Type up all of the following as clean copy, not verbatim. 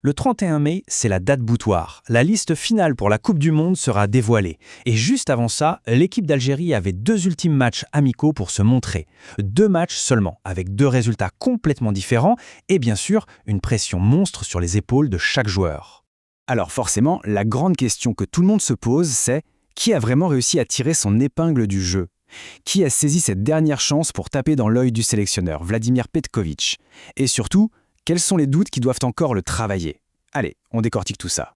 Le 31 mai, c'est la date butoir. La liste finale pour la Coupe du Monde sera dévoilée. Et juste avant ça, l'équipe d'Algérie avait 2 ultimes matchs amicaux pour se montrer. 2 matchs seulement, avec 2 résultats complètement différents et bien sûr, une pression monstre sur les épaules de chaque joueur. Alors forcément, la grande question que tout le monde se pose, c'est qui a vraiment réussi à tirer son épingle du jeu? Qui a saisi cette dernière chance pour taper dans l'œil du sélectionneur, Vladimir Petković? Et surtout, quels sont les doutes qui doivent encore le travailler? Allez, on décortique tout ça.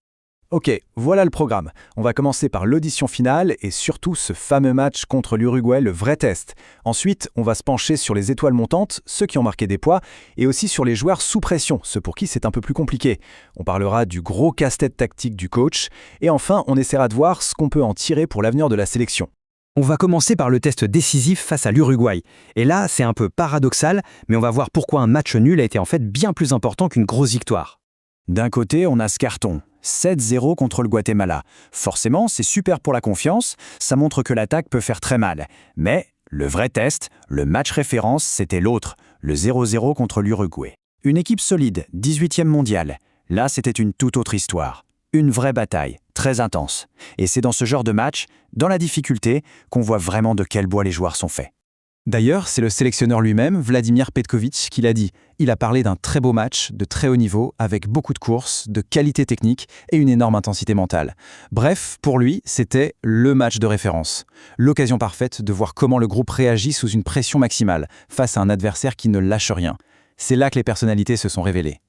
Ok, voilà le programme. On va commencer par l'audition finale et surtout ce fameux match contre l'Uruguay, le vrai test. Ensuite, on va se pencher sur les étoiles montantes, ceux qui ont marqué des points, et aussi sur les joueurs sous pression, ceux pour qui c'est un peu plus compliqué. On parlera du gros casse-tête tactique du coach, et enfin, on essaiera de voir ce qu'on peut en tirer pour l'avenir de la sélection. On va commencer par le test décisif face à l'Uruguay. Et là, c'est un peu paradoxal, mais on va voir pourquoi un match nul a été en fait bien plus important qu'une grosse victoire. D'un côté, on a ce carton. 7-0 contre le Guatemala. Forcément, c'est super pour la confiance, ça montre que l'attaque peut faire très mal. Mais le vrai test, le match référence, c'était l'autre, le 0-0 contre l'Uruguay. Une équipe solide, 18e mondiale. Là, c'était une toute autre histoire. Une vraie bataille, très intense. Et c'est dans ce genre de match, dans la difficulté, qu'on voit vraiment de quel bois les joueurs sont faits. D'ailleurs, c'est le sélectionneur lui-même, Vladimir Petković, qui l'a dit. Il a parlé d'un très beau match, de très haut niveau, avec beaucoup de courses, de qualité technique et une énorme intensité mentale. Bref, pour lui, c'était le match de référence. L'occasion parfaite de voir comment le groupe réagit sous une pression maximale, face à un adversaire qui ne lâche rien. C'est là que les personnalités se sont révélées.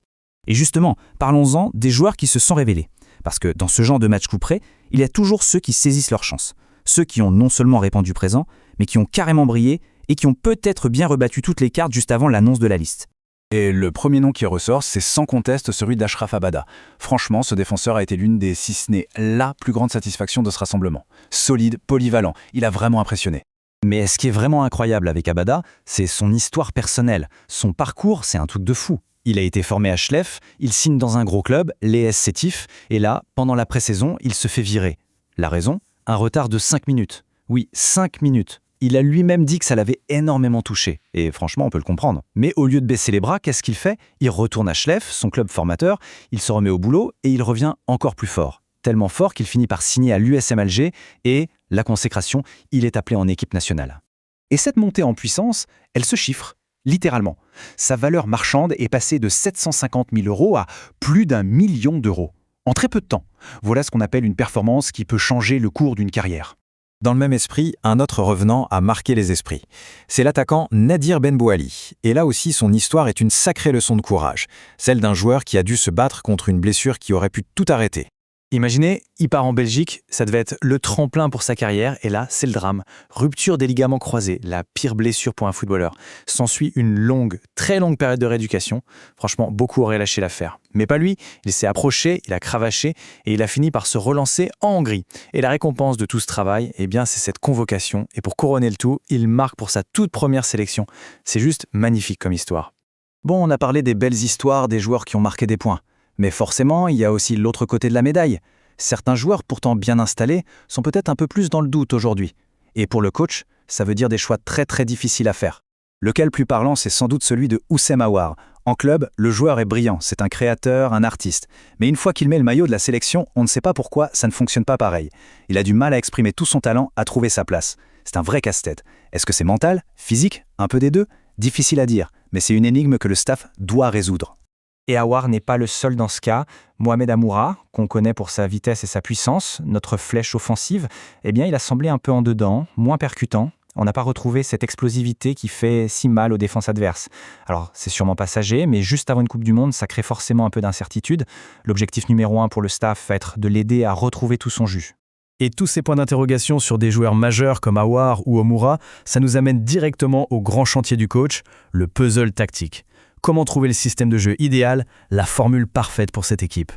Et justement, parlons-en des joueurs qui se sont révélés. Parce que dans ce genre de match coup près, il y a toujours ceux qui saisissent leur chance. Ceux qui ont non seulement répondu présent, mais qui ont carrément brillé et qui ont peut-être bien rebattu toutes les cartes juste avant l'annonce de la liste. Et le premier nom qui ressort, c'est sans conteste celui d'Achraf Abada. Franchement, ce défenseur a été l'une des, si ce n'est la plus grande satisfaction de ce rassemblement. Solide, polyvalent, il a vraiment impressionné. Mais ce qui est vraiment incroyable avec Abada, c'est son histoire personnelle. Son parcours, c'est un truc de fou. Il a été formé à Schleff, il signe dans un gros club, l'ES Sétif, et là, pendant la pré-saison, il se fait virer. La raison? Un retard de 5 minutes. Oui, 5 minutes. Il a lui-même dit que ça l'avait énormément touché. Et franchement, on peut le comprendre. Mais au lieu de baisser les bras, qu'est-ce qu'il fait? Il retourne à Schleff, son club formateur, il se remet au boulot et il revient encore plus fort. Tellement fort qu'il finit par signer à l'USM Alger et, la consécration, il est appelé en équipe nationale. Et cette montée en puissance, elle se chiffre, littéralement. Sa valeur marchande est passée de 750 000 € à plus d'1 million d'euros. En très peu de temps. Voilà ce qu'on appelle une performance qui peut changer le cours d'une carrière. Dans le même esprit, un autre revenant a marqué les esprits. C'est l'attaquant Nadir Benbouali. Et là aussi, son histoire est une sacrée leçon de courage. Celle d'un joueur qui a dû se battre contre une blessure qui aurait pu tout arrêter. Imaginez, il part en Belgique, ça devait être le tremplin pour sa carrière, et là, c'est le drame. Rupture des ligaments croisés, la pire blessure pour un footballeur. S'ensuit une longue, très longue période de rééducation. Franchement, beaucoup auraient lâché l'affaire. Mais pas lui, il s'est approché, il a cravaché, et il a fini par se relancer en Hongrie. Et la récompense de tout ce travail, eh bien, c'est cette convocation. Et pour couronner le tout, il marque pour sa toute première sélection. C'est juste magnifique comme histoire. Bon, on a parlé des belles histoires des joueurs qui ont marqué des points. Mais forcément, il y a aussi l'autre côté de la médaille. Certains joueurs, pourtant bien installés, sont peut-être un peu plus dans le doute aujourd'hui. Et pour le coach, ça veut dire des choix très très difficiles à faire. Le cas le plus parlant, c'est sans doute celui de Houssem Aouar. En club, le joueur est brillant, c'est un créateur, un artiste. Mais une fois qu'il met le maillot de la sélection, on ne sait pas pourquoi ça ne fonctionne pas pareil. Il a du mal à exprimer tout son talent, à trouver sa place. C'est un vrai casse-tête. Est-ce que c'est mental, physique, un peu des deux? Difficile à dire, mais c'est une énigme que le staff doit résoudre. Et Aouar n'est pas le seul dans ce cas. Mohamed Amoura, qu'on connaît pour sa vitesse et sa puissance, notre flèche offensive, eh bien, il a semblé un peu en dedans, moins percutant. On n'a pas retrouvé cette explosivité qui fait si mal aux défenses adverses. Alors, c'est sûrement passager, mais juste avant une Coupe du Monde, ça crée forcément un peu d'incertitude. L'objectif numéro 1 pour le staff va être de l'aider à retrouver tout son jus. Et tous ces points d'interrogation sur des joueurs majeurs comme Aouar ou Amoura, ça nous amène directement au grand chantier du coach, le puzzle tactique. Comment trouver le système de jeu idéal, la formule parfaite pour cette équipe?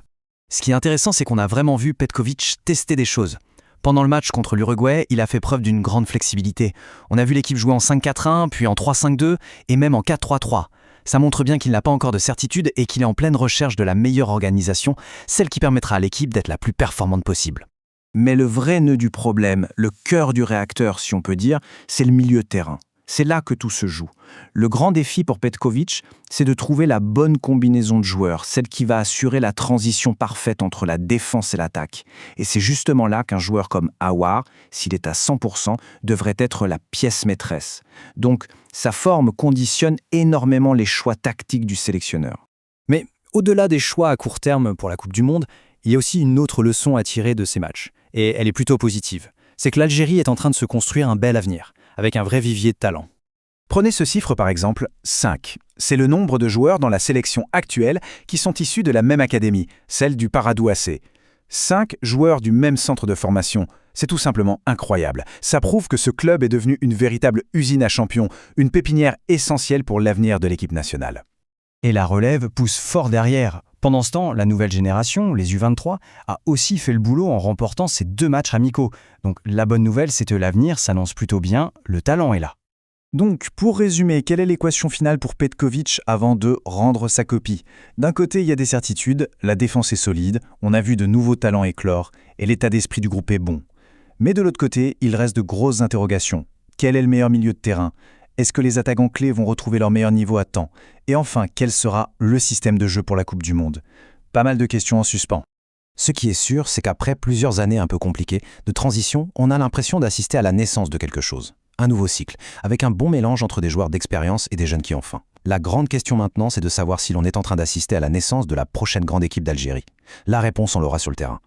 Ce qui est intéressant, c'est qu'on a vraiment vu Petković tester des choses. Pendant le match contre l'Uruguay, il a fait preuve d'une grande flexibilité. On a vu l'équipe jouer en 5-4-1, puis en 3-5-2 et même en 4-3-3. Ça montre bien qu'il n'a pas encore de certitude et qu'il est en pleine recherche de la meilleure organisation, celle qui permettra à l'équipe d'être la plus performante possible. Mais le vrai nœud du problème, le cœur du réacteur si on peut dire, c'est le milieu de terrain. C'est là que tout se joue. Le grand défi pour Petkovic, c'est de trouver la bonne combinaison de joueurs, celle qui va assurer la transition parfaite entre la défense et l'attaque. Et c'est justement là qu'un joueur comme Aouar, s'il est à 100%, devrait être la pièce maîtresse. Donc, sa forme conditionne énormément les choix tactiques du sélectionneur. Mais au-delà des choix à court terme pour la Coupe du Monde, il y a aussi une autre leçon à tirer de ces matchs. Et elle est plutôt positive. C'est que l'Algérie est en train de se construire un bel avenir, avec un vrai vivier de talent. Prenez ce chiffre par exemple, 5. C'est le nombre de joueurs dans la sélection actuelle qui sont issus de la même académie, celle du Paradou AC. 5 joueurs du même centre de formation. C'est tout simplement incroyable. Ça prouve que ce club est devenu une véritable usine à champions, une pépinière essentielle pour l'avenir de l'équipe nationale. Et la relève pousse fort derrière. Pendant ce temps, la nouvelle génération, les U23, a aussi fait le boulot en remportant ces 2 matchs amicaux. Donc la bonne nouvelle, c'est que l'avenir s'annonce plutôt bien, le talent est là. Donc, pour résumer, quelle est l'équation finale pour Petkovic avant de rendre sa copie? D'un côté, il y a des certitudes, la défense est solide, on a vu de nouveaux talents éclore, et l'état d'esprit du groupe est bon. Mais de l'autre côté, il reste de grosses interrogations. Quel est le meilleur milieu de terrain? Est-ce que les attaquants clés vont retrouver leur meilleur niveau à temps? Et enfin, quel sera le système de jeu pour la Coupe du Monde? Pas mal de questions en suspens. Ce qui est sûr, c'est qu'après plusieurs années un peu compliquées de transition, on a l'impression d'assister à la naissance de quelque chose. Un nouveau cycle, avec un bon mélange entre des joueurs d'expérience et des jeunes qui ont faim. La grande question maintenant, c'est de savoir si l'on est en train d'assister à la naissance de la prochaine grande équipe d'Algérie. La réponse, on l'aura sur le terrain.